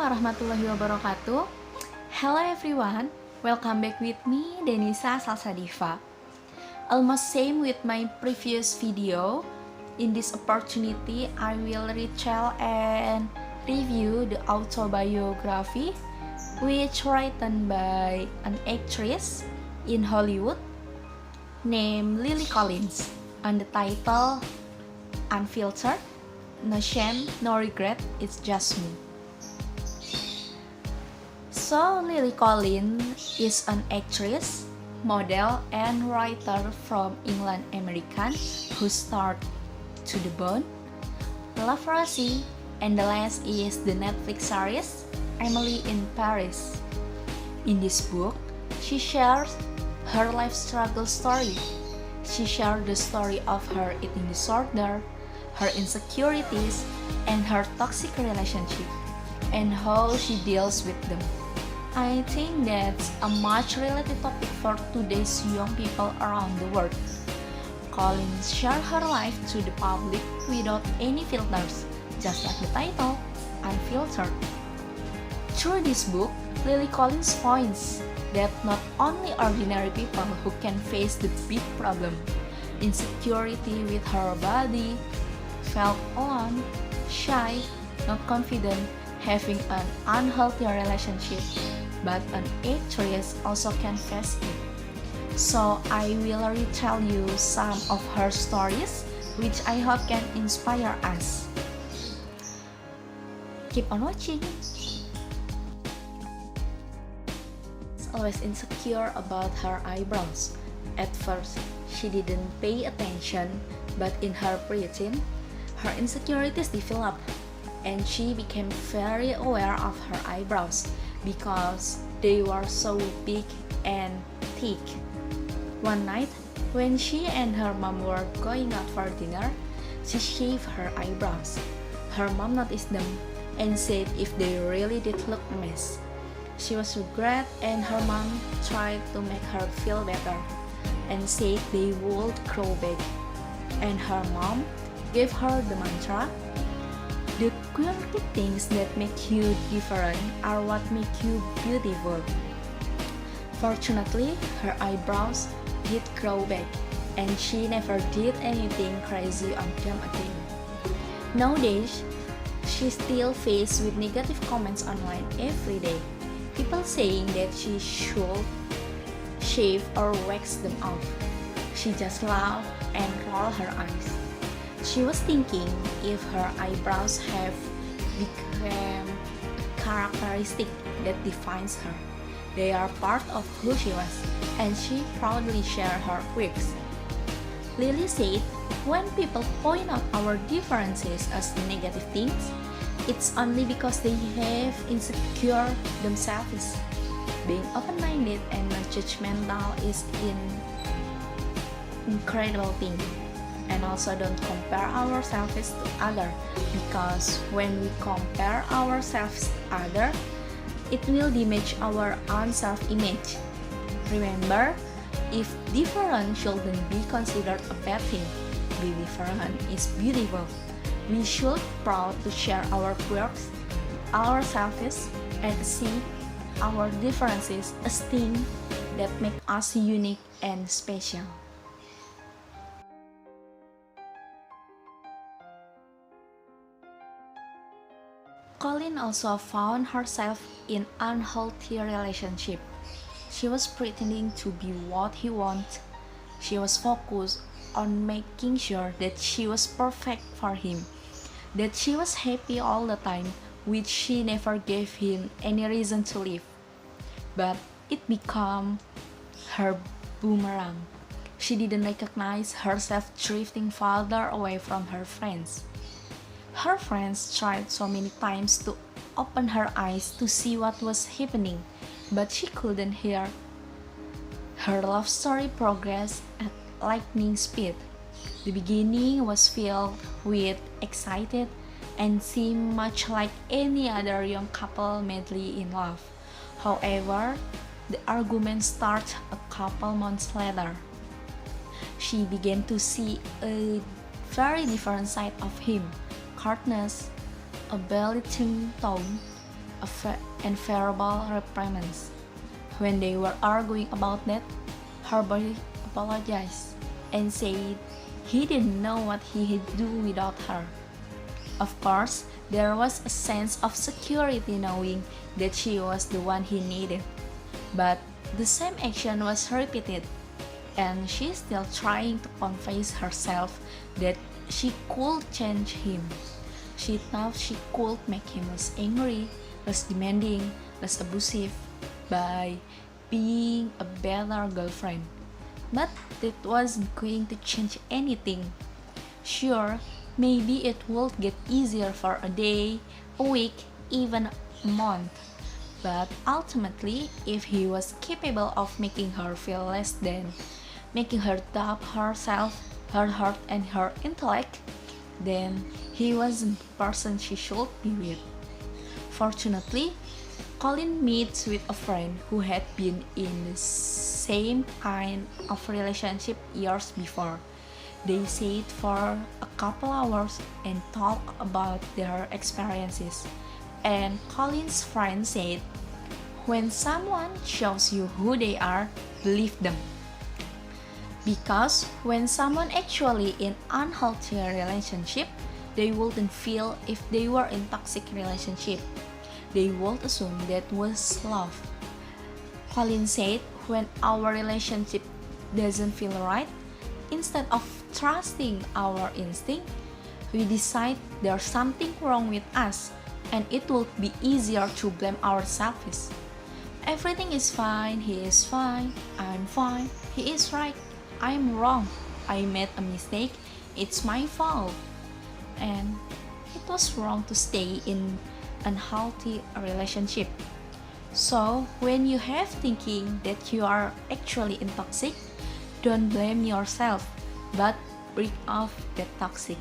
warahmatullahi wabarakatuh. Hello everyone, welcome back with me, Denissa Salshadiva. Almost same with my previous video. In this opportunity, I will retell and review the autobiography which written by an actress in Hollywood named Lily Collins on the title Unfiltered, No Shame, No Regret, It's Just Me. So Lily Collins is an actress, model, and writer from England American who starred To the Bone, Love Rosie, and the last is the Netflix series Emily in Paris. In this book, she shares her life struggle story. She shares the story of her eating disorder, her insecurities, and her toxic relationship, and how she deals with them. I think that's a much related topic for today's young people around the world. Collins shared her life to the public without any filters, just like the title, Unfiltered. Through this book, Lily Collins points that not only ordinary people who can face the big problem, insecurity with her body, felt alone, shy, not confident, having an unhealthy relationship, but an actress also can face it. So I will retell you some of her stories, which I hope can inspire us. Keep on watching. Always insecure about her eyebrows. At first, she didn't pay attention, but in her preteen, her insecurities developed, and she became very aware of her eyebrows because they were so big and thick. One night, when she and her mom were going out for dinner, she shaved her eyebrows. Her mom noticed them and said if they really did look a mess. She was regret, and her mom tried to make her feel better and said they would grow back. And her mom gave her the mantra, "The quirky things that make you different are what make you beautiful." Fortunately, her eyebrows did grow back, and she never did anything crazy on them again. Nowadays, she still faced with negative comments online every day. People saying that she should shave or wax them off. She just laughed and rolled her eyes. She was thinking if her eyebrows have become a characteristic that defines her. They are part of who she was, and she proudly shared her quirks. Lily said, when people point out our differences as negative things, it's only because they have insecure themselves. Being open-minded and non-judgmental is an incredible thing. And also don't compare ourselves to others, because when we compare ourselves to others, it will damage our own self-image. Remember, if different shouldn't be considered a bad thing, be different is beautiful. We should proud to share our quirks, ourselves, and see our differences as things that make us unique and special. Colleen also found herself in unhealthy relationship. She was pretending to be what he wanted. She was focused on making sure that she was perfect for him, that she was happy all the time, which she never gave him any reason to leave. But it became her boomerang. She didn't recognize herself drifting farther away from her friends. Her friends tried so many times to open her eyes to see what was happening, but she couldn't hear. Her love story progressed at lightning speed. The beginning was filled with excitement and seemed much like any other young couple madly in love. However, the argument started a couple months later. She began to see a very different side of him. Hardness, a belittling tone, and verbal reprimands. When they were arguing about that, her boy apologized and said he didn't know what he'd do without her. Of course, there was a sense of security knowing that she was the one he needed. But the same action was repeated, and she's still trying to convince herself that she could change him. She thought she could make him less angry, less demanding, less abusive by being a better girlfriend. But that wasn't going to change anything. Sure, maybe it would get easier for a day, a week, even a month. But ultimately, if he was capable of making her feel less than, making her doubt herself, her heart, and her intellect, then he wasn't the person she should be with. Fortunately, Colin meets with a friend who had been in the same kind of relationship years before. They sat for a couple hours and talked about their experiences. And Colin's friend said, when someone shows you who they are, believe them. Because when someone actually in unhealthy relationship, they wouldn't feel if they were in toxic relationship. They would assume that was love. Colin said, when our relationship doesn't feel right, instead of trusting our instinct, we decide there's something wrong with us, and it would be easier to blame ourselves. Everything is fine, he is fine, I'm fine, he is right, I'm wrong, I made a mistake, it's my fault. And it was wrong to stay in unhealthy relationship. So when you have thinking that you are actually in toxic, don't blame yourself, but break off that toxic.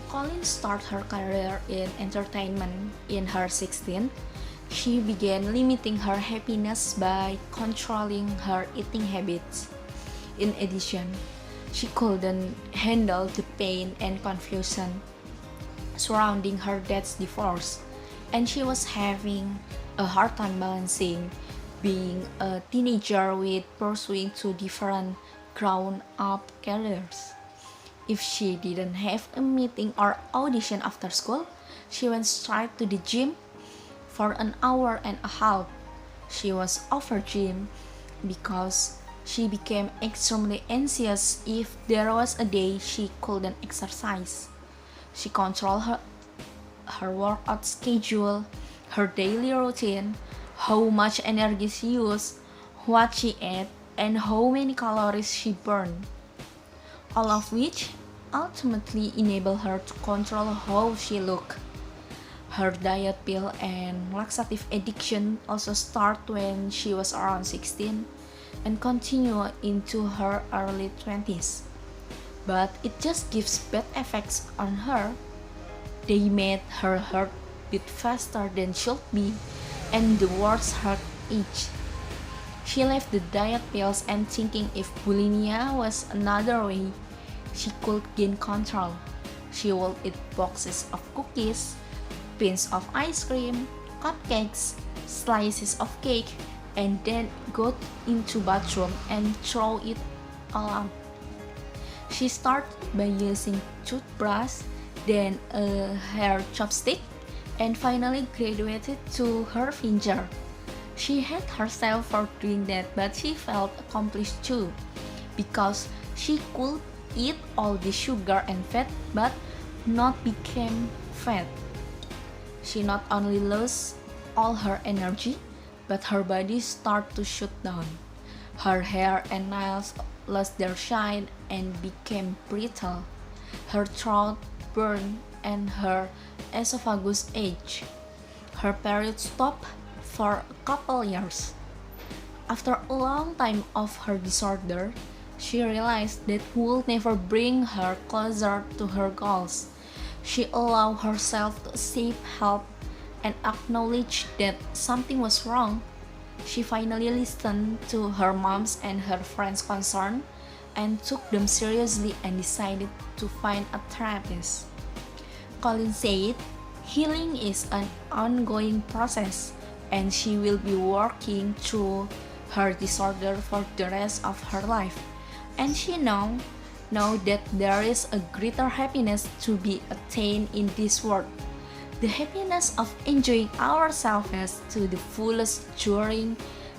Colin started her career in entertainment in her 16th. She began limiting her happiness by controlling her eating habits. In addition, she couldn't handle the pain and confusion surrounding her dad's divorce, and she was having a hard time balancing being a teenager with pursuing two different grown-up careers. If she didn't have a meeting or audition after school, she went straight to the gym for an hour and a half. She was over gym because she became extremely anxious if there was a day she couldn't exercise. She controlled her workout schedule, her daily routine, how much energy she used, what she ate, and how many calories she burned. All of which ultimately enabled her to control how she looked. Her diet pill and laxative addiction also started when she was around 16 and continued into her early 20s. But it just gives bad effects on her. They made her heart beat faster than should be, and the worst heart age. She left the diet pills and thinking if bulimia was another way she could gain control. She would eat boxes of cookies, pins of ice cream, cupcakes, slices of cake, and then go into bathroom and throw it all out. She started by using toothbrush, then a hair chopstick, and finally graduated to her finger. She hated herself for doing that, but she felt accomplished too, because she could eat all the sugar and fat but not become fat. She not only lost all her energy, but her body started to shut down. Her hair and nails lost their shine and became brittle. Her throat burned and her esophagus aged. Her period stopped for a couple years. After a long time of her disorder, she realized that would never bring her closer to her goals. She allowed herself to seek help and acknowledge that something was wrong. She finally listened to her mom's and her friends' concern, and took them seriously and decided to find a therapist. Colin said, healing is an ongoing process and she will be working through her disorder for the rest of her life. And she know that there is a greater happiness to be attained in this world. The happiness of enjoying ourselves to the fullest during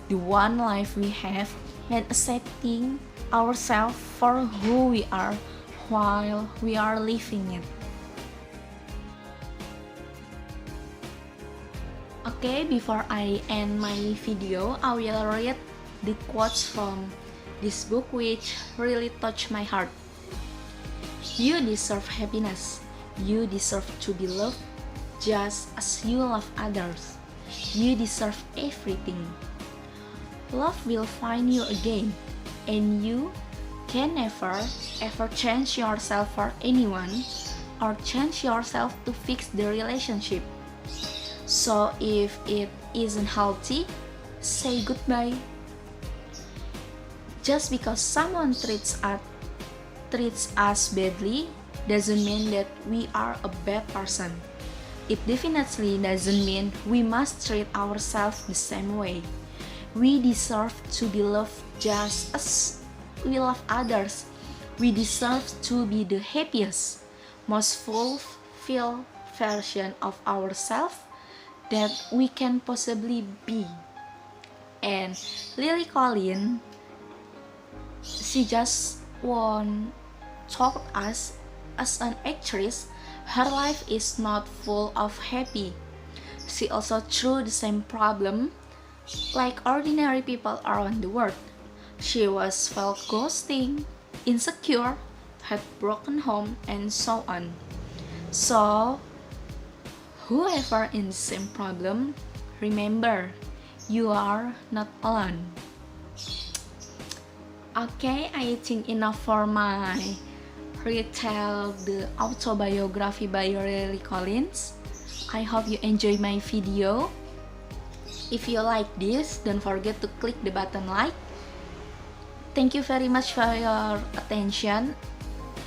the one life we have and accepting ourselves for who we are while we are living it. Okay, before I end my video, I will read the quotes from this book which really touched my heart. You deserve happiness. You deserve to be loved just as you love others. You deserve everything. Love will find you again, and you can never ever change yourself for anyone or change yourself to fix the relationship. So if it isn't healthy, say goodbye. Just because someone treats us badly doesn't mean that we are a bad person. It definitely doesn't mean we must treat ourselves the same way. We deserve to be loved just as we love others. We deserve to be the happiest, most fulfilled version of ourselves that we can possibly be. And Lily Collins, she just won't taught us as an actress, her life is not full of happy. She also through the same problem like ordinary people around the world. She was felt ghosting, insecure, had broken home, and so on. So, whoever in the same problem, remember, you are not alone. Okay, I think enough for my retell the autobiography by Lily Collins. I hope you enjoy my video. If you like this, don't forget to click the button like. Thank you very much for your attention.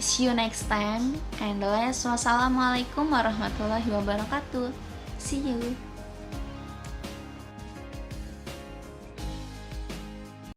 See you next time. And the last, wassalamualaikum warahmatullahi wabarakatuh. See you.